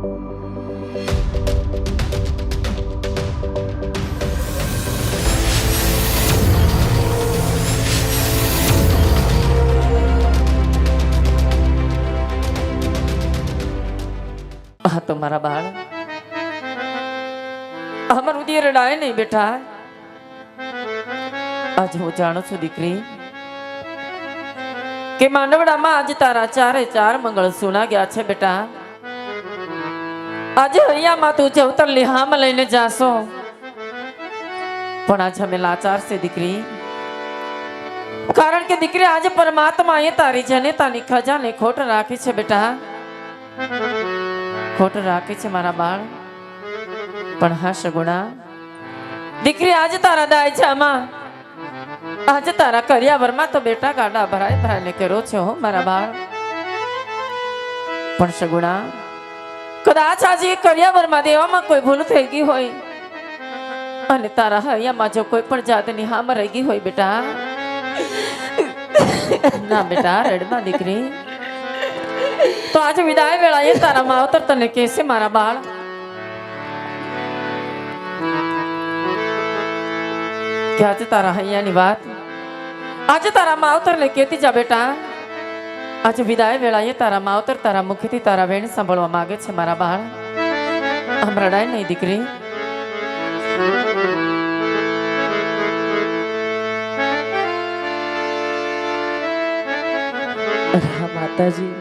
હા તો મારા બાળ અમારું ઉદય રડાય નહીં બેટા. આજે હું જાણું છું દીકરી કે માંડવડામાં આજે તારા ચારે ચાર મંગળ સુના ગયા છે બેટા. આજે હૈયામાં તું ચૌતર લિહામ લઈને જાશો પણ આજે અમે લાચાર છે દીકરી. કારણ કે દીકરી આજે પરમાત્મા એ તારી જનેતાની ખજાને ખોટ રાખી છે બેટા. ખોટ રાખી છે મારા બાળ. પણ હા સગુણા દીકરી આજે તારા દાયજામાં આજે તારા કરિયાવરમાં તો બેટા ગાડા ભરાય ભરાયને કર્યો છે હો મારા બાળ. પણ સગુણા કદાચ આજે કરિયાવરમાં દેવામાં કોઈ ભૂલ થઈ ગઈ હોય અને તારા હૈયામાં જો કોઈ પણ જાતની હામ રહી ગઈ હોય બેટા. ના બેટા રડમાં દીકરી તો આજે વિદાય વેળાએ તારા માવતર તને કહેશે મારા બાળ કે આજે તારા હૈયાની વાત આજે તારા માવતર ને કહેતી જા બેટા. આજે વિદાય વેળાએ તારા માવતર તારા મુખથી તારા વેણ સાંભળવા માંગે છે મારા બાળ. આમ રડાય નહીં દીકરી. માતાજી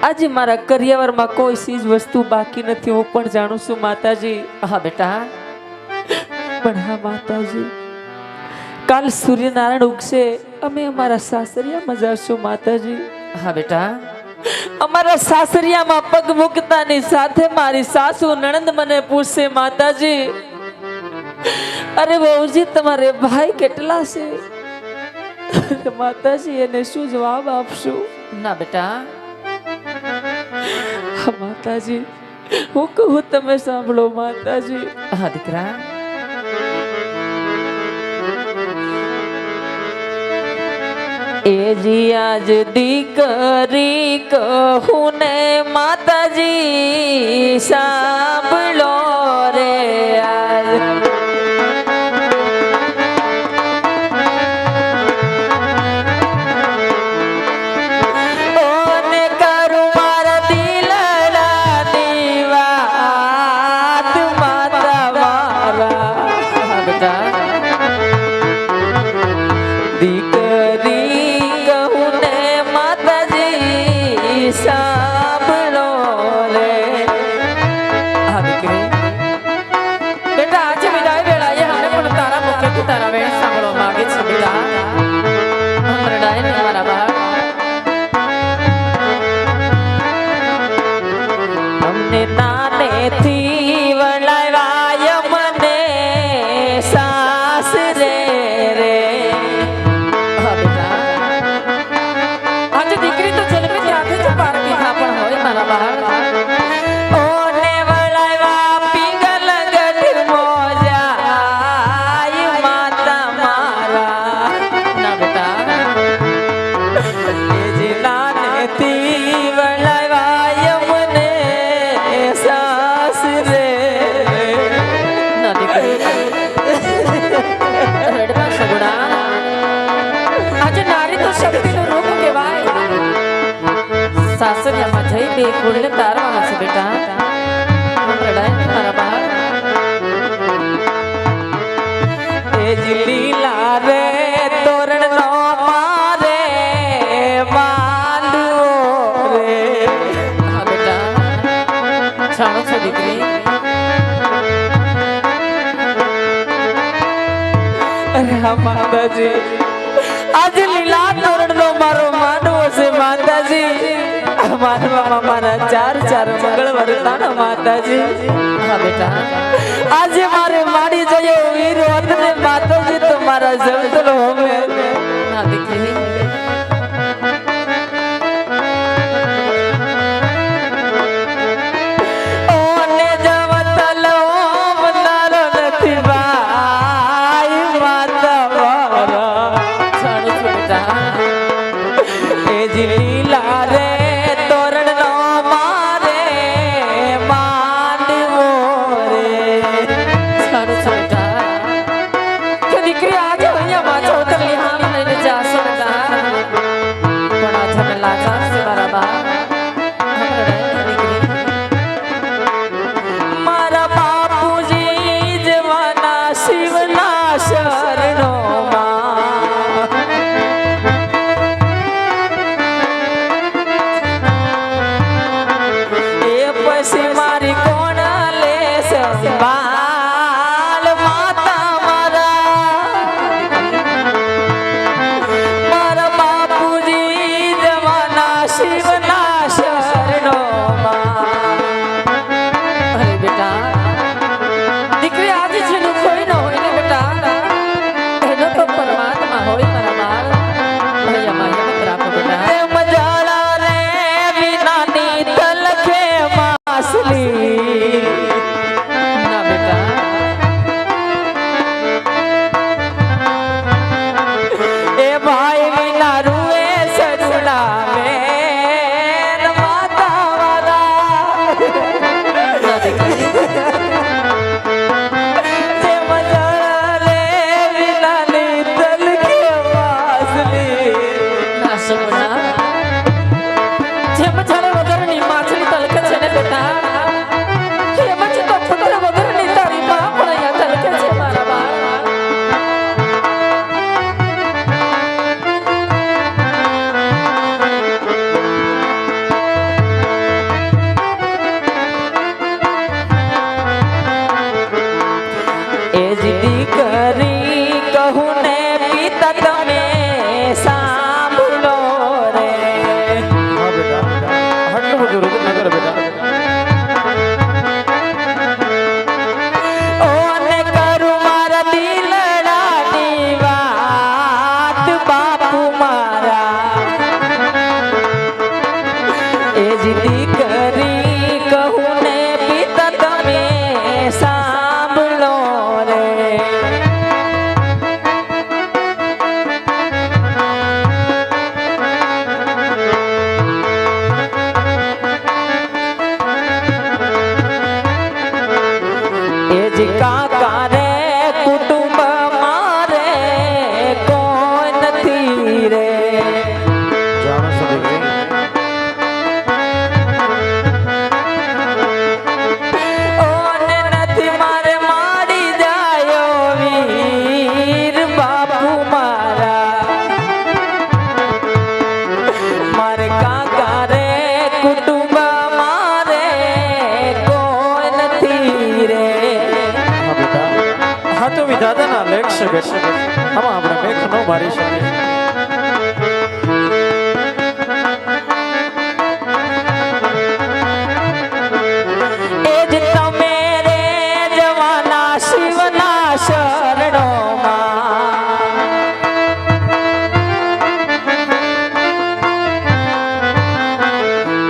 આજે મારા કરિયાવરમાં કોઈ ચીજ વસ્તુ બાકી નથી હું પણ જાણું છું માતાજી. હા બેટા. પણ હા માતાજી કાલ સૂર્યનારાયણ ઉગશે અમે અમારા સાસરિયામાં જઈશું માતાજી. હા બેટા. અમારા સાસરિયામાં પગ મૂકતાની સાથે મારી સાસુ નણંદ મને પૂછશે માતાજી અરે બહુજી તમારે ભાઈ કેટલા છે? માતાજી એને શું જવાબ આપશું? ના બેટા. માતાજી હું કહું તમે સાંભળો માતાજી. હા દીકરા. એ જી આજ દીકરી કહું ને માતાજી સાંભળો રે આજ નાનેથી વળાવાય મને સાસરે રે. આજે દીકરી તો જન્મે ત્યાંથી જ પાર દીધા પણ હોય મારા બહાર. ઓને વળાવા પીગલ ગઢ મોજાય માતા મારા. ના બેટા. એ જે નાનેથી વળાવાય મને સાસરે ના દીકરી. રડવા સગુણા. આજે નારી તો શક્તિનું રૂપ કહેવાય. સાસરિયામાં જઈ બે કુળને તારવાના છે બેટા. રડાય નહીં મારા બહાર. એ જ લીલા રે તોરણ નો મારે બાંધવો રે. હા બેટા. જાણો છો દીકરી અરે હા માતાજી આજે લીલા તોરણ નો મારો માનવો છે માતાજી. માનવામાં મારા ચાર ચાર મંગળ વરતાના માતાજી. હા બેટા. આજે મારે માડી જયો વીર વતને માતાજી તો મારા જવતલો હોમે. ના દીકરી. ઓને જવતલો મનારો નથી ભાઈ માતા મારા. જાણું છું બેટા. એ જ લીલા રે તોરણ નો તું રુદન ન કર બેટા. ઓ ને કરું મારા દિલડાની વાત બાપુ મારા એ જ દીકરી કહું ને પિતા તમે સાંભળો રે એ જ કાકા રે કુટુંબ મારે કોઈ નથી રે જાણો છો દીકરી ઓને નથી મારે માડી જાયો વીર બાપુ મારા મારે કાકા રે કુટુંબ મારે કોઈ નથી રે હા બેટા હા તો વિધાતાના લેખ છે બેટા આમાં આપણે મેખ ન મારી શકીએ એ જ તમે રે જવાના શિવના શરણોમાં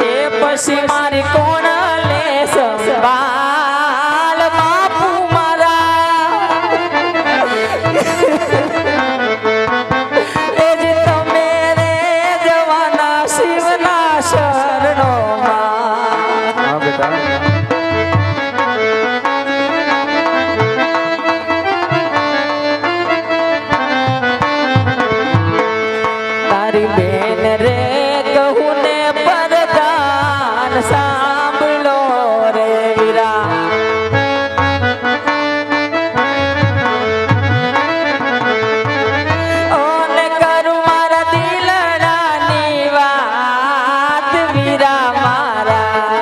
એ પછી મારી કોણ લે સંભાળ બાપુ મારા એ જ તમે રે જવાના શિવના શરણોમાં હા બેટા તારી બેન રે કહું ને પરદાન સાંભળો રે વીરા ઓને કરું મારા દિલડાની વાત વીરા મારા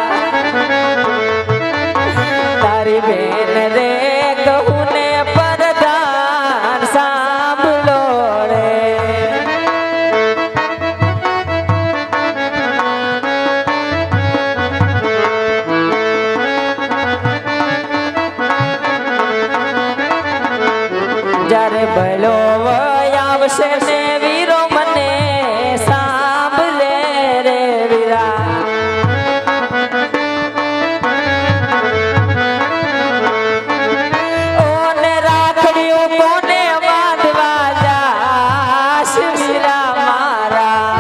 તારી બેન રે કહું ને પરદાન સાંભળો રે જ્યારે ભલો વય આવશે ને વીરો મને સાંભળે રે વીરા ઓને રાખડ્યું કોને બાંધવા જાશ વીરા મારા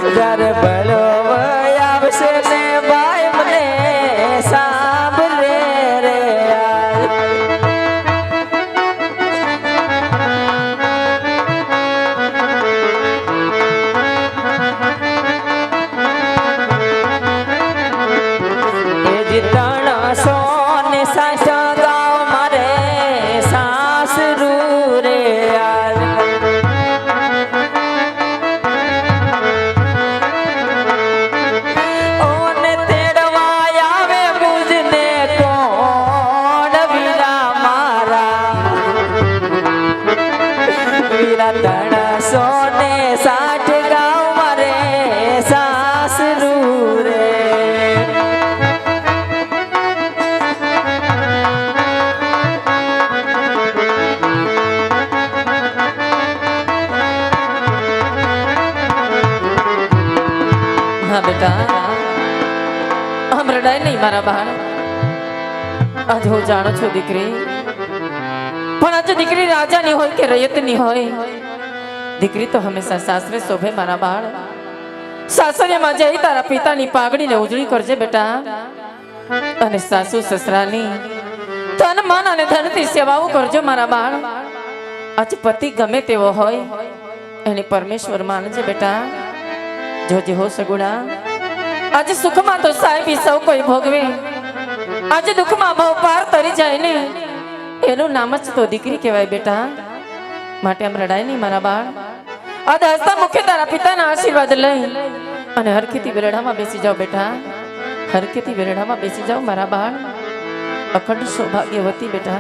જ્યારે ભલો વય આવશે ને ભાઈ મને સાંભળે રે યાર એ જ તણસો ને સાસ ગાવ મારે સાસરું રે યાર ઓને તેડવા આવે મુજને કોણ વીરા મારા વીરા તણસો ને 60 ગાવ મારે સાસરું રે હા બેટા આમ રડાય નહીં મારા બાળ આજ હું જાણું છું દીકરી પણ આજે દીકરી રાજાની હોય કે રૈયતની હોય દીકરી તો હંમેશા સાસરે શોભે મારા બાળ સાસરિયામાં જઈ તારા પિતાની પાઘડીને ઉજળી કરજે બેટા અને સાસુ સસરાની તન મન અને ધનથી સેવાઓ કરજો મારા બાળ આજ પતિ ગમે તેવો હોય એને પરમેશ્વર માનજે બેટા જોજે હો સગુણા આજે સુખમાં તો સાહેબી સૌ કોઈ ભોગવે આજે દુઃખમાં બહુ પાર તરી જાય ને એનું નામ જ તો દીકરી કહેવાય બેટા માટે આમ રડાય નહીં મારા બાળ આજે હસતા મુખે તારા પિતાના આશીર્વાદ લઈ અને હરખેથી વેરડામાં બેસી જાઓ બેટા હરખેથી વેરડામાં બેસી જાઓ મારા બાળ અખંડ સૌભાગ્યવતી બેટા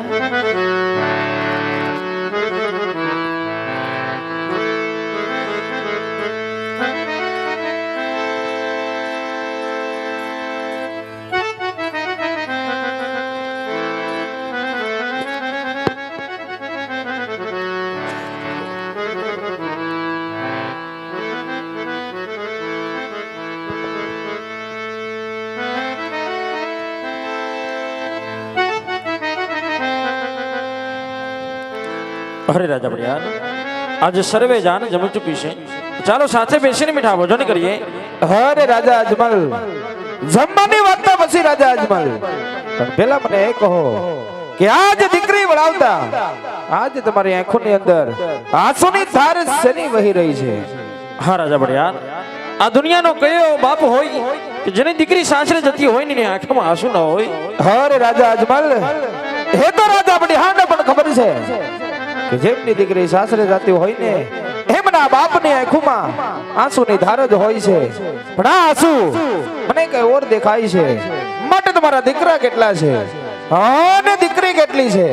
અરે રાજા બળિયાર, આજે સર્વે જાન જમી ચૂકી છે, ચાલો સાથે બેસીને મીઠા ભોજન કરીએ. અરે રાજા અજમલ, જમવાની વાત તો પછી રાજા અજમલ, પણ પેલા મને એ કહો કે આજ દીકરી વળાવતા આજ તમારી આંખોની અંદર આંસુની ધાર શેની વહી રહી છે? હા રાજા બળિયાર, આ દુનિયાનો કયો બાપ હોય કે જેની દીકરી સાસરે જતી હોય ને એની આંખમાં આંસુ ન હોય? અરે રાજા અજમલ, એ તો રાજા બળિહારને પણ ખબર છે કે જેમની દીકરી સાસરે જતી હોય ને એમના બાપની આંખોમાં આંસુની ધાર જ હોય છે. પણ આ આંસુ મને કઈ ઓર દેખાય છે. માટે તમારા દીકરા કેટલા છે અને દીકરી કેટલી છે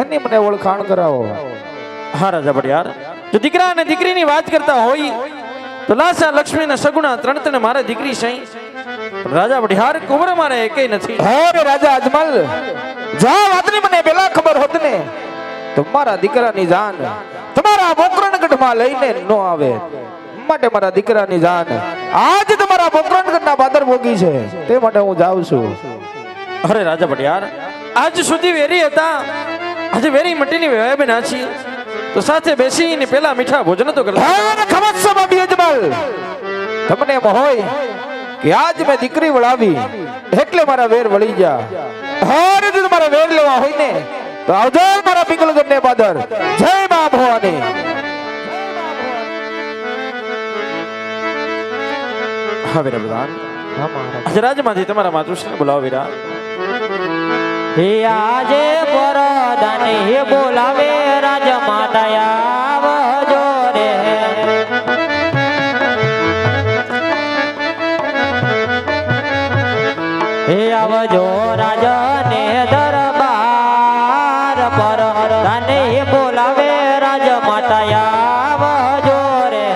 એની મને ઓળખાણ કરાવો. હા રાજા બળિયાર, જો દીકરા અને દીકરીની વાત કરતા હોય તો લાસા લક્ષ્મી ને સગુણા ત્રણ મારે દીકરી છે. પણ રાજા બળિયાર, કુંવર મારે એકેય નથી. અરે રાજા અજમલ, જા વાતની મને પેલા ખબર હોત ને તો મારા દીકરાની જાન તમારા પોકરણગઢમાં લઈને નો આવે. માટે મારા દીકરાની જાન આજ તમારા પોકરણગઢના પાદર ભોગી છે, તે માટે હું જાઉં છું. અરે રાજા બળિયાર, આજ સુધી વેરી હતા, આજે વેરી મટીની વેવાય બના છીએ, તો સાથે બેસીને પેલા મીઠા ભોજન તો કરતા. અરે ખમત સો બાબી અજમલ, તમને એમ હોય કે આજ મેં દીકરી વળાવી એટલે મારા વેર વળી જા. અરે જો તમારા વેર લેવા હોય ને તો આવજો મારા પિંગલગઢને પાદર. જય મા ભવાની. હા વીરા પ્રધાન, આજે રાજમાંથી તમારા માતુશ્રીને બોલાવો વીરા. હે આજે પરદાને હે બોલાવે રાજ માતા આવજો રે. હે આવજો રાજને દરબાર પર તને હે બોલાવે રાજ માતા આવજો રે.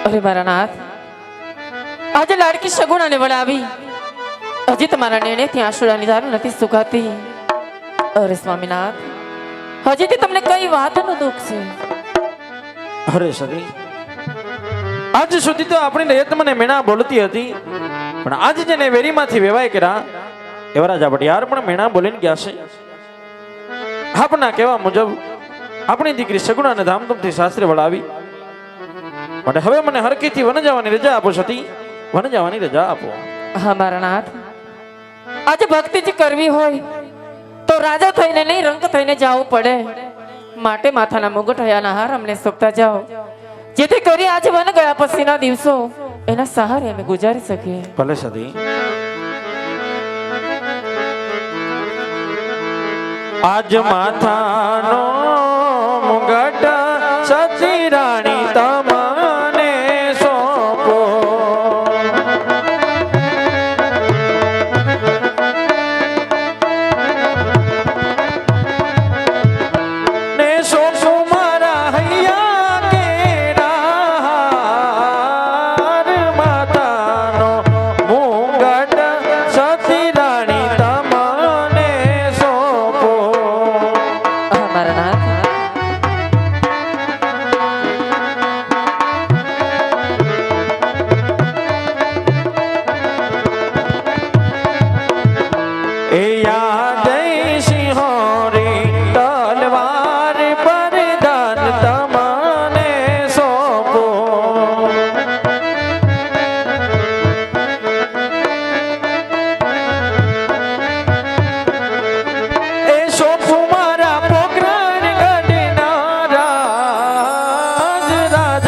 અરે મારા નાથ, આજે લાડકી સગુણાને વળાવી, હજી તમારા નિર્ણયથી આંસુડાની ધાર નથી સુકાતી. અરે સ્વામીનાથ, હજીથી તમને કઈ વાતનું દુઃખ છે? અરે સતી, આજ સુધી તો આપણી રેત મને મેણા બોલતી હતી, પણ આજ જેને વેરીમાંથી વેવાય કર્યા એવા રાજા બળિયાર પણ મેણા બોલીને ગયા છે. આપના કહેવા મુજબ આપણી દીકરી સગુણાને ધામધૂમથી સાસરે વળાવી, માટે હવે મને હરકીથી વન જવાની રજા આપો સતી, વન જવાની રજા આપો. હા મારા નાથ, આજે ભક્તિ જ કરવી હોય તો રાજા થઈને નહીં રંગ થઈને જવું પડે. માટે માથાના મુગટ હયાના હાર અમને સોંપતા જાઓ, જેથી કરી આજે વન ગયા પછીના દિવસો એના સહારે અમે ગુજારી શકીએ. ભલે સતી. આજ માથાનો મુગટ સતી રાણી તમને સોંપો, ને સોંપું મારા હૈયા કેરાર. માતાનો મુગટ સતી રાણી તમને સોંપો. હા મારા નાથ, એ યાદ સિંહોરી તલવાર પરદાન તમને સોંપો. એ સોંપું મારા પોકરણગઢના રાજ. રાજ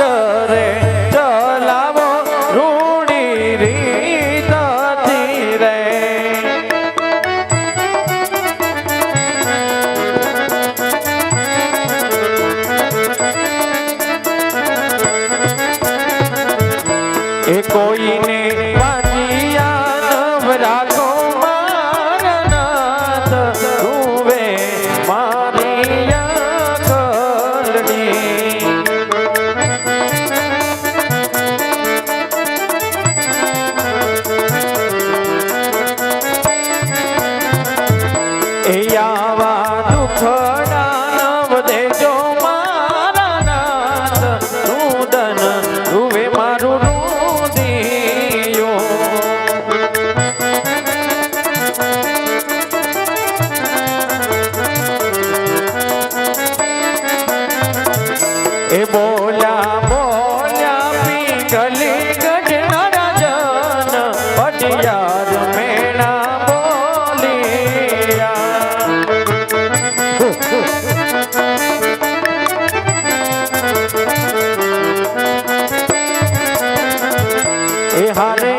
રે ચલાવો રૂડી રીતથી રે. એ કોઈને વાંચિયા નવ રાખો મારા નાથ, રૂવે મારી આંખલડી. એ આવા દુખડા નવ દેજો મારા નાથ, રુદન રૂવે મારું રુદિયો. ગલી ગઢના રાજન પટિયાર મેણા બોલિયા એ હારે